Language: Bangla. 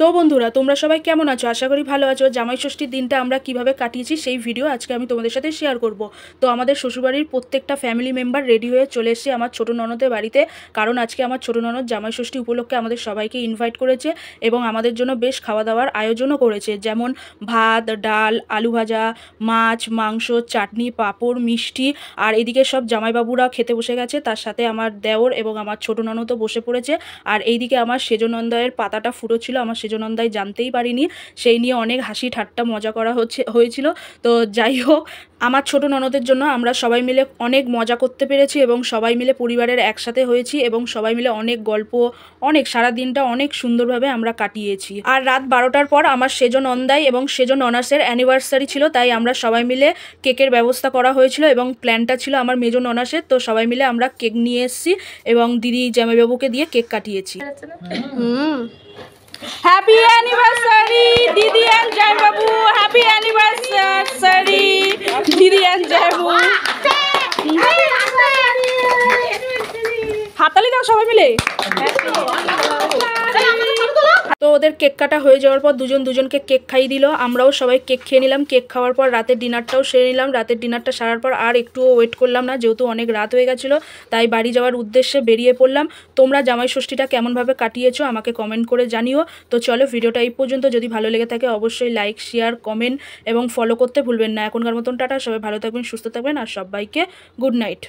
তো বন্ধুরা তোমরা সবাই কেমন আছো? আশা করি ভালো আছো। জামাই ষষ্ঠীর দিনটা আমরা কিভাবে কাটিয়েছি সেই ভিডিও আজকে আমি তোমাদের সাথে শেয়ার করব। তো আমাদের শ্বশুরবাড়ির প্রত্যেকটা ফ্যামিলি মেম্বার রেডি হয়ে চলে এসেছে আমার ছোটো ননদের বাড়িতে, কারণ আজকে আমার ছোটো ননদ জামাই ষষ্ঠী উপলক্ষে আমাদের সবাইকে ইনভাইট করেছে এবং আমাদের জন্য বেশ খাওয়া দাওয়ার আয়োজনও করেছে, যেমন ভাত, ডাল, আলু ভাজা, মাছ, মাংস, চাটনি, পাঁপড়, মিষ্টি। আর এদিকে সব জামাইবাবুরা খেতে বসে গেছে, তার সাথে আমার দেওর এবং আমার ছোটো ননদও বসে পড়েছে। আর এইদিকে আমার সেজনন্দায়ের পাতাটা ফুটোচ্ছিল, আমার সেজনন্দাই জানতেই পারিনি, সেই নিয়ে অনেক হাসি ঠাট্টা মজা করা হয়েছিল। তো যাই হোক, আমার ছোট ননদের জন্য আমরা সবাই মিলে অনেক মজা করতে পেরেছি এবং সবাই মিলে পরিবারের একসাথে হয়েছি এবং সবাই মিলে অনেক গল্প, অনেক সারা দিনটা অনেক সুন্দরভাবে আমরা কাটিয়েছি। আর রাত 12টার পর আমার সেজনন্দাই এবং সেজননাসের অ্যানিভার্সারি ছিল, তাই আমরা সবাই মিলে কেকের ব্যবস্থা করা হয়েছিল এবং প্ল্যানটা ছিল আমার মেজো ননাসের। তো সবাই মিলে আমরা কেক নিয়ে এসেছি এবং দিদি জামাইবাবুকে দিয়ে কেক কাটিয়েছি। হ্যাপি অ্যানিভার্সারি দিদি এন্ড জামাইবাবু, হ্যাপি অ্যানিভার্সারি দিদি এন্ড জামাইবাবু। হাততালি দাও সবাই মিলে। তো ওদের কেক কাটা হয়ে যাওয়ার পর দুজনকে কেক খাইয়ে দিল, আমরাও সবাই কেক খেয়ে নিলাম। কেক খাওয়ার পর রাতের ডিনারটাও সেরে নিলাম। রাতের ডিনারটা সারার পর আর একটুও ওয়েট করলাম না, যেহেতু অনেক রাত হয়ে গেছিলো, তাই বাড়ি যাওয়ার উদ্দেশ্যে বেরিয়ে পড়লাম। তোমরা জামাই ষষ্ঠীটা কেমনভাবে কাটিয়েছো আমাকে কমেন্ট করে জানিও। তো চলো, ভিডিওটা এই পর্যন্ত। যদি ভালো লেগে থাকে অবশ্যই লাইক, শেয়ার, কমেন্ট এবং ফলো করতে ভুলবেন না। এখনকার মতন টাটা, সবাই ভালো থাকবেন, সুস্থ থাকবেন আর সবাইকে গুড নাইট।